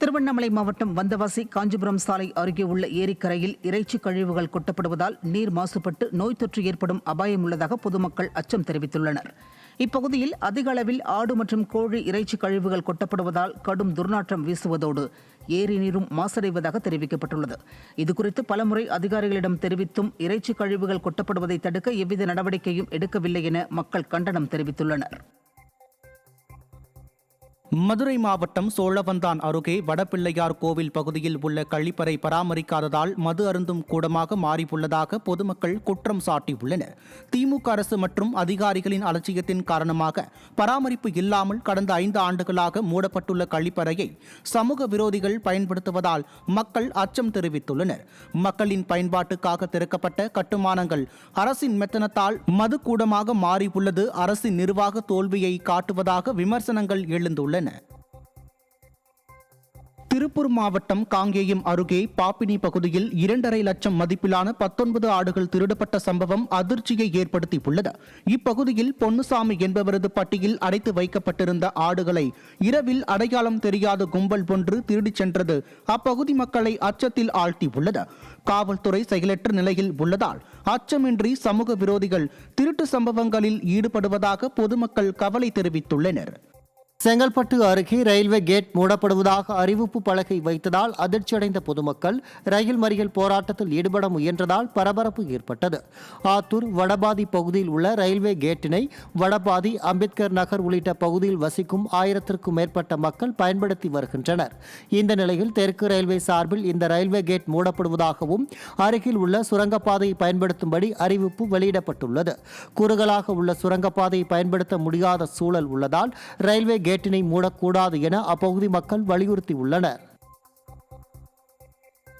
திருவண்ணாமலை மாவட்டம் வந்தவாசி காஞ்சிபுரம் சாலை அருகே உள்ள ஏரிக்கரையில் இறைச்சி கழிவுகள் கொட்டப்படுவதால் நீர் மாசுபட்டு நோய் தொற்று ஏற்படும் அபாயம் உள்ளதாக பொதுமக்கள் அச்சம் தெரிவித்துள்ளனர். இப்பகுதியில் அதிக அளவில் ஆடு மற்றும் கோழி இறைச்சி கழிவுகள் கொட்டப்படுவதால் கடும் துர்நாற்றம் வீசுவதோடு ஏரி நீரும் மாசடைவதாக தெரிவிக்கப்பட்டுள்ளது. இதுகுறித்து பலமுறை அதிகாரிகளிடம் தெரிவித்தும் இறைச்சி கழிவுகள் கொட்டப்படுவதை தடுக்க எவ்வித நடவடிக்கையும் எடுக்கவில்லை என மக்கள் கண்டனம் தெரிவித்துள்ளனர். மதுரை மாவட்டம் சோழவந்தான் அருகே வடபிள்ளையார் கோவில் பகுதியில் உள்ள கழிப்பறை பராமரிக்காததால் மது அருந்தும் கூடமாக மாறியுள்ளதாக பொதுமக்கள் குற்றம் சாட்டியுள்ளனர். திமுக அரசு மற்றும் அதிகாரிகளின் அலட்சியத்தின் காரணமாக பராமரிப்பு இல்லாமல் கடந்த 5 ஆண்டுகளாக மூடப்பட்டுள்ள கழிப்பறையை சமூக விரோதிகள் பயன்படுத்துவதால் மக்கள் அச்சம் தெரிவித்துள்ளனர். மக்களின் பயன்பாட்டுக்காக திறக்கப்பட்ட கட்டுமானங்கள் அரசின் மெத்தனத்தால் மது கூடமாக மாறியுள்ளது அரசின் நிர்வாக தோல்வியை காட்டுவதாக விமர்சனங்கள் எழுந்துள்ளன. திருப்பூர் மாவட்டம் காங்கேயம் அருகே பாப்பினி பகுதியில் 2.5 லட்சம் மதிப்பிலான 19 ஆடுகள் திருடப்பட்ட சம்பவம் அதிர்ச்சியை ஏற்படுத்தியுள்ளது. இப்பகுதியில் பொன்னுசாமி என்பவரது பட்டியில் அடைத்து வைக்கப்பட்டிருந்த ஆடுகளை இரவில் அடையாளம் தெரியாத கும்பல் ஒன்று திருடிச் சென்றது அப்பகுதி மக்களை அச்சத்தில் ஆழ்த்தியுள்ளது. காவல்துறை செயலற்ற நிலையில் உள்ளதால் அச்சமின்றி சமூக விரோதிகள் திருட்டு சம்பவங்களில் ஈடுபடுவதாக பொதுமக்கள் கவலை தெரிவித்துள்ளனர். செங்கல்பட்டு அருகே ரயில்வே கேட் மூடப்படுவதாக அறிவிப்பு பலகை வைத்ததால் அதிர்ச்சியடைந்த பொதுமக்கள் ரயில் மறியல் போராட்டத்தில் ஈடுபட முயன்றதால் பரபரப்பு ஏற்பட்டது. ஆத்தூர் வடபாதி பகுதியில் உள்ள ரயில்வே கேட்டினை வடபாதி, அம்பேத்கர் நகர் உள்ளிட்ட பகுதியில் வசிக்கும் 1000க்கும் மேற்பட்ட மக்கள் பயன்படுத்தி வருகின்றனர். இந்த நிலையில் தெற்கு ரயில்வே சார்பில் இந்த ரயில்வே கேட் மூடப்படுவதாகவும் அருகில் உள்ள சுரங்கப்பாதையை பயன்படுத்தும்படி அறிவிப்பு வெளியிடப்பட்டுள்ளது. குறுகலாக உள்ள சுரங்கப்பாதையை பயன்படுத்த முடியாத சூழல் உள்ளதால் ரயில்வே கேட்டினை மூடக்கூடாது என அப்பகுதி மக்கள் வலியுறுத்தியுள்ளனர்.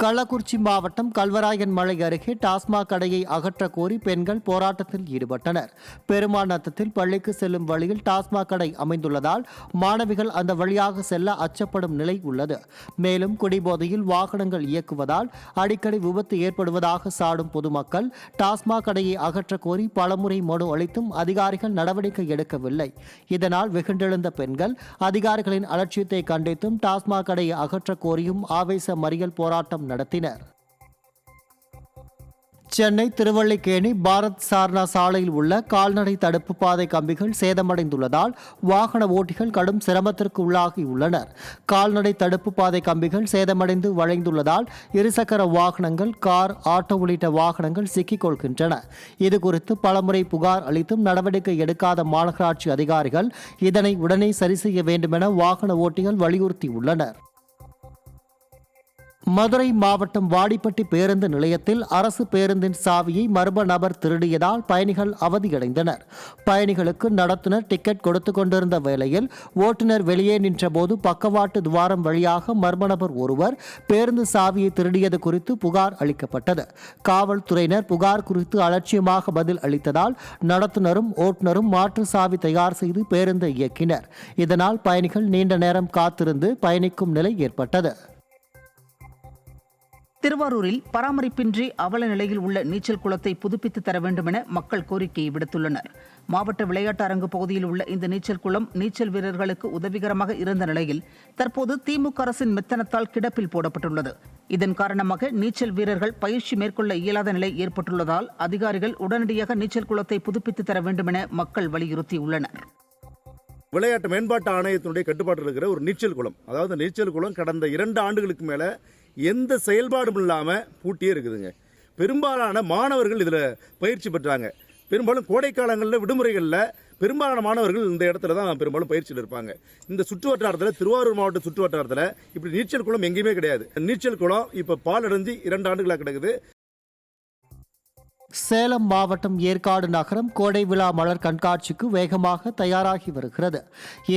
கள்ளக்குறிச்சி மாவட்டம் கல்வராயன் மலை அருகே டாஸ்மாக் கடையை அகற்ற கோரி பெண்கள் போராட்டத்தில் ஈடுபட்டனர். பெருமாநத்தத்தில் பள்ளிக்கு செல்லும் வழியில் டாஸ்மாக் கடை அமைந்துள்ளதால் மாணவிகள் அந்த வழியாக செல்ல அச்சப்படும் நிலை உள்ளது. மேலும் குடிபோதையில் வாகனங்கள் இயக்குவதால் அடிக்கடி விபத்து ஏற்படுவதாக சாடும் பொதுமக்கள் டாஸ்மாக் கடையை அகற்ற கோரி பலமுறை மனு அளித்தும் அதிகாரிகள் நடவடிக்கை எடுக்கவில்லை. இதனால் வெகுண்டெழுந்த பெண்கள் அதிகாரிகளின் அலட்சியத்தை கண்டித்தும் டாஸ்மாக் கடையை அகற்ற கோரியும் ஆவேச மறியல் போராட்டம் நடத்தினர். சென்னை திருவல்லிக்கேணி பாரத் சார்னா சாலையில் உள்ள கால்நடை தடுப்பு பாதை கம்பிகள் சேதமடைந்துள்ளதால் வாகன ஓட்டிகள் கடும் சிரமத்திற்கு உள்ளாகியுள்ளனர். கால்நடை தடுப்பு பாதை கம்பிகள் சேதமடைந்து வளைந்துள்ளதால் இருசக்கர வாகனங்கள், கார், ஆட்டோ உள்ளிட்ட வாகனங்கள் சிக்கிக் கொள்கின்றன. இதுகுறித்து பலமுறை புகார் அளித்தும் நடவடிக்கை எடுக்காத மாநகராட்சி அதிகாரிகள் இதனை உடனே சரி செய்ய வேண்டுமென வாகன ஓட்டிகள் வலியுறுத்தியுள்ளனர். மதுரை மாவட்டம் வாடிப்பட்டி பேருந்து நிலையத்தில் அரசு பேருந்தின் சாவியை மர்ம நபர் திருடியதால் பயணிகள் அவதியடைந்தனர். பயணிகளுக்கு நடத்துனர் டிக்கெட் கொடுத்து கொண்டிருந்த வேளையில் ஓட்டுநர் வெளியே நின்றபோது பக்கவாட்டு துவாரம் வழியாக மர்ம நபர் ஒருவர் பேருந்து சாவியை திருடியது குறித்து புகார் அளிக்கப்பட்டது. காவல்துறையினர் புகார் குறித்து அலட்சியமாக பதில் அளித்ததால் நடத்துனரும் ஓட்டுநரும் மாற்று சாவி தயார் செய்து பேருந்தை இயக்கினர். இதனால் பயணிகள் நீண்ட நேரம் காத்திருந்து பயணிக்கும் நிலை ஏற்பட்டது. திருவாரூரில் பராமரிப்பின்றி அவல நிலையில் உள்ள நீச்சல் குளத்தை புதுப்பித்து தர வேண்டும் என மக்கள் கோரிக்கையை விடுத்துள்ளனர். மாவட்ட விளையாட்டு அரங்கு பகுதியில் உள்ள இந்த நீச்சல் குளம் நீச்சல் வீரர்களுக்கு உதவிகரமாக இருந்த நிலையில் தற்போது திமுக அரசின் மெத்தனத்தால் கிடப்பில் போடப்பட்டுள்ளது. இதன் காரணமாக நீச்சல் வீரர்கள் பயிற்சி மேற்கொள்ள இயலாத நிலை ஏற்பட்டுள்ளதால் அதிகாரிகள் உடனடியாக நீச்சல் குளத்தை புதுப்பித்து தர வேண்டும் என மக்கள் வலியுறுத்தியுள்ளனர். விளையாட்டு மேம்பாட்டு ஆணையத்தினுடைய கட்டுப்பாட்டில் இருக்கிற ஒரு நீச்சல் குளம், அதாவது நீச்சல் குளம் கடந்த 2 ஆண்டுகளுக்கு மேல எந்த செயல்பாடும் இல்லாமல் பூட்டியே இருக்குதுங்க. பெரும்பாலான மாணவர்கள் இதில் பயிற்சி பெற்றாங்க. பெரும்பாலும் கோடை காலங்களில் விடுமுறைகளில் பெரும்பாலான மாணவர்கள் இந்த இடத்துல தான் பெரும்பாலும் பயிற்சியில் இருப்பாங்க. இந்த சுற்று வட்டாரத்தில், திருவாரூர் மாவட்ட சுற்று வட்டாரத்தில் இப்படி நீச்சல் குளம் எங்கேயுமே கிடையாது. நீச்சல் குளம் இப்போ பால் அடைஞ்சு 2 ஆண்டுகளாக கிடக்குது. சேலம் மாவட்டம் ஏற்காடு நகரம் கோடை விழா மலர் கண்காட்சிக்கு வேகமாக தயாராகி வருகிறது.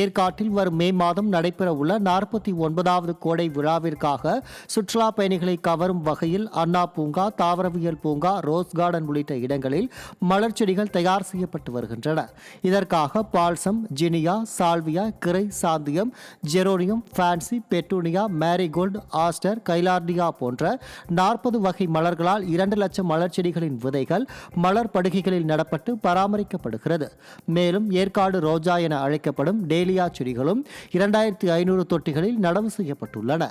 ஏற்காட்டில் வரும் மே மாதம் நடைபெற உள்ள 49வது கோடை விழாவிற்காக சுற்றுலா பயணிகளை கவரும் வகையில் அண்ணா பூங்கா, தாவரவியல் பூங்கா, ரோஸ் கார்டன் உள்ளிட்ட இடங்களில் மலர் செடிகள் தயார் செய்யப்பட்டு வருகின்றன. இதற்காக balsam, zinnia, salvia, chrysanthemum, geranium, fancy, petunia, marigold, aster, gaillardia போன்ற 40 வகை மலர்களால் 2 லட்சம் மலர் செடிகளின் விதை சிலைகள் மலர் படுகைகளில் நடப்பட்டு பராமரிக்கப்படுகிறது. மேலும் ஏற்காடு ரோஜா என அழைக்கப்படும் டேலியா செடிகளும் 2500 தொட்டிகளில் நடவு செய்யப்பட்டுள்ளன.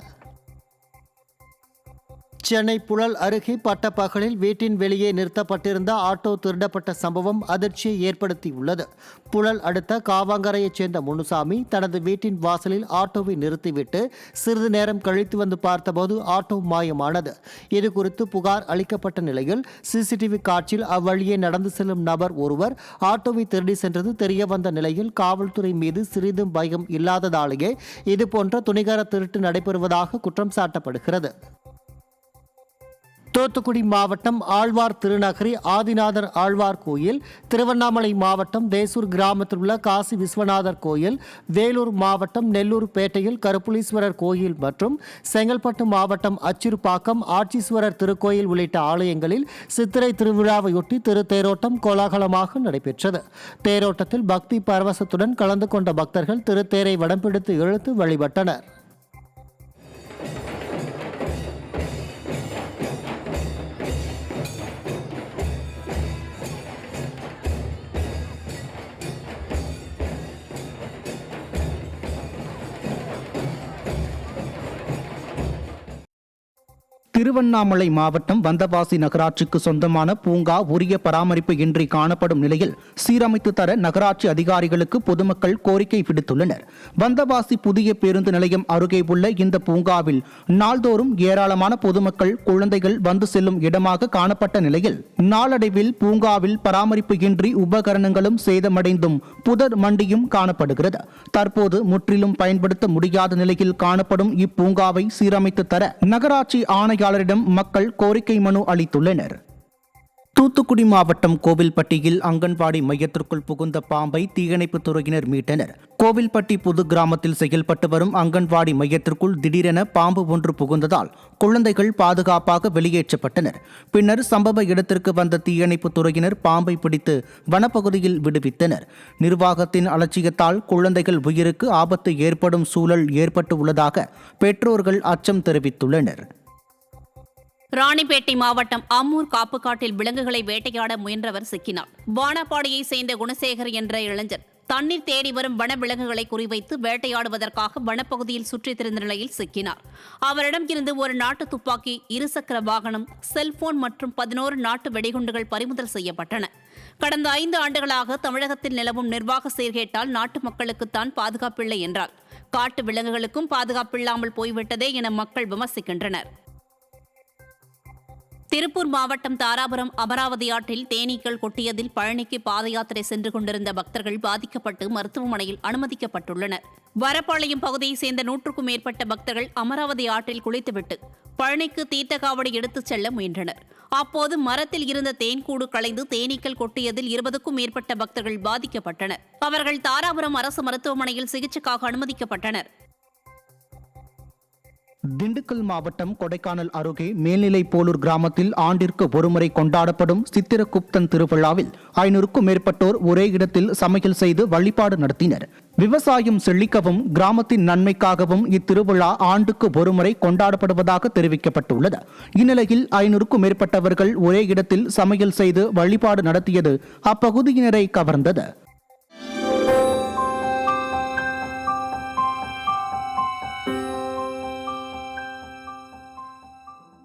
சென்னை புழல் அருகே பட்டப்பகலில் வீட்டின் வெளியே நிறுத்தப்பட்டிருந்த ஆட்டோ திருடப்பட்ட சம்பவம் அதிர்ச்சியை ஏற்படுத்தியுள்ளது. புழல் அடுத்த காவாங்கரையைச் சேர்ந்த முனுசாமி தனது வீட்டின் வாசலில் ஆட்டோவை நிறுத்திவிட்டு சிறிது நேரம் கழித்து வந்து பார்த்தபோது ஆட்டோ மாயமானது. இதுகுறித்து புகார் அளிக்கப்பட்ட நிலையில் சிசிடிவி காட்சியில் அவ்வழியே நடந்து செல்லும் நபர் ஒருவர் ஆட்டோவை திருடி சென்றது தெரியவந்த நிலையில் காவல்துறை மீது சிறிதும் பயம் இல்லாததாலேயே இதுபோன்ற துணிகர திருட்டு நடைபெறுவதாக குற்றம் சாட்டப்படுகிறது. தூத்துக்குடி மாவட்டம் ஆழ்வார் திருநகரி ஆதிநாதர் ஆழ்வார் கோயில், திருவண்ணாமலை மாவட்டம் தேசூர் கிராமத்தில் உள்ள காசி விஸ்வநாதர் கோயில், வேலூர் மாவட்டம் நெல்லூர் பேட்டையில் கருப்புலீஸ்வரர் கோயில் மற்றும் செங்கல்பட்டு மாவட்டம் அச்சிறுபாக்கம் ஆட்சீஸ்வரர் திருக்கோயில் உள்ளிட்ட ஆலயங்களில் சித்திரை திருவிழாவையொட்டி திருத்தேரோட்டம் கோலாகலமாக நடைபெற்றது. தேரோட்டத்தில் பக்தி பரவசத்துடன் கலந்து கொண்ட பக்தர்கள் திருத்தேரை வடம் பிடித்து இழுத்து வழிபட்டனர். திருவண்ணாமலை மாவட்டம் வந்தவாசி நகராட்சிக்கு சொந்தமான பூங்கா உரிய பராமரிப்பு இன்றி காணப்படும் நிலையில் சீரமைத்து தர நகராட்சி அதிகாரிகளுக்கு பொதுமக்கள் கோரிக்கை விடுத்துள்ளனர். வந்தவாசி புதிய பேருந்து நிலையம் அருகே உள்ள இந்த பூங்காவில் நாள்தோறும் ஏராளமான பொதுமக்கள் குழந்தைகள் வந்து செல்லும் இடமாக காணப்பட்ட நிலையில் நாளடைவில் பூங்காவில் பராமரிப்பு இன்றி உபகரணங்களும் சேதமடைந்தும் புதர் மண்டியும் காணப்படுகிறது. தற்போது முற்றிலும் பயன்படுத்த முடியாத நிலையில் காணப்படும் இப்பூங்காவை சீரமைத்து தர நகராட்சி ஆணையாளரிடம் மக்கள் கோரிக்கை மனு அளித்துள்ளனர். தூத்துக்குடி மாவட்டம் கோவில்பட்டியில் அங்கன்வாடி மையத்திற்குள் புகுந்த பாம்பை தீயணைப்புத் துறையினர் மீட்டனர். கோவில்பட்டி புது கிராமத்தில் செயல்பட்டு வரும் அங்கன்வாடி மையத்திற்குள் திடீரென பாம்பு ஒன்று புகுந்ததால் குழந்தைகள் பாதுகாப்பாக வெளியேற்றப்பட்டனர். பின்னர் சம்பவ இடத்திற்கு வந்த தீயணைப்புத் துறையினர் பாம்பை பிடித்து வனப்பகுதியில் விடுவித்தனர். நிர்வாகத்தின் அலட்சியத்தால் குழந்தைகள் உயிருக்கு ஆபத்து ஏற்படும் சூழல் ஏற்பட்டு உள்ளதாக பெற்றோர்கள் அச்சம் தெரிவித்துள்ளனர். ராணிப்பேட்டை மாவட்டம் அம்மூர் காப்புக்காட்டில் விலங்குகளை வேட்டையாட முயன்றவர் சிக்கினார். வானப்பாடியை சேர்ந்த குணசேகர் என்ற இளைஞர் தண்ணீர் தேடி வரும் வன விலங்குகளை குறிவைத்து வேட்டையாடுவதற்காக வனப்பகுதியில் சுற்றித் திரிந்த நிலையில் சிக்கினார். அவரிடம் இருந்து ஒரு நாட்டு துப்பாக்கி, இருசக்கர வாகனம், செல்போன் மற்றும் 11 நாட்டு வெடிகுண்டுகள் பறிமுதல் செய்யப்பட்டன. கடந்த 5 ஆண்டுகளாக தமிழகத்தில் நிலவும் நிர்வாக சீர்கேட்டால் நாட்டு மக்களுக்குத்தான் பாதுகாப்பில்லை என்றார். காட்டு விலங்குகளுக்கும் பாதுகாப்பில்லாமல் போய்விட்டதே என மக்கள் விமர்சிக்கின்றனர். திருப்பூர் மாவட்டம் தாராபுரம் அமராவதி ஆற்றில் தேனீக்கள் கொட்டியதில் பழனிக்கு பாத யாத்திரை சென்று கொண்டிருந்த பக்தர்கள் பாதிக்கப்பட்டு மருத்துவமனையில் அனுமதிக்கப்பட்டுள்ளனர். வரப்பாளையம் பகுதியைச் சேர்ந்த 100க்கும் மேற்பட்ட பக்தர்கள் அமராவதி ஆற்றில் குளித்துவிட்டு பழனிக்கு தீர்த்த காவடி எடுத்துச் செல்ல முயன்றனர். அப்போது மரத்தில் இருந்த தேன்கூடு களைந்து தேனீக்கள் கொட்டியதில் 20க்கும் மேற்பட்ட பக்தர்கள் பாதிக்கப்பட்டனர். அவர்கள் தாராபுரம் அரசு மருத்துவமனையில் சிகிச்சைக்காக அனுமதிக்கப்பட்டனர். திண்டுக்கல் மாவட்டம் கொடைக்கானல் அருகே மேல்நிலை போலூர் கிராமத்தில் ஆண்டிற்கு ஒருமுறை கொண்டாடப்படும் சித்திரகுப்தன் திருவிழாவில் 500க்கும் மேற்பட்டோர் ஒரே இடத்தில் சமையல் செய்து வழிபாடு நடத்தினர். விவசாயம் செழிக்கவும் கிராமத்தின் நன்மைக்காகவும் இத்திருவிழா ஆண்டுக்கு ஒருமுறை கொண்டாடப்படுவதாக தெரிவிக்கப்பட்டுள்ளது. இந்நிலையில் 500க்கும் மேற்பட்டவர்கள் ஒரே இடத்தில் சமையல் செய்து வழிபாடு நடத்தியது அப்பகுதியினரை கவர்ந்தது.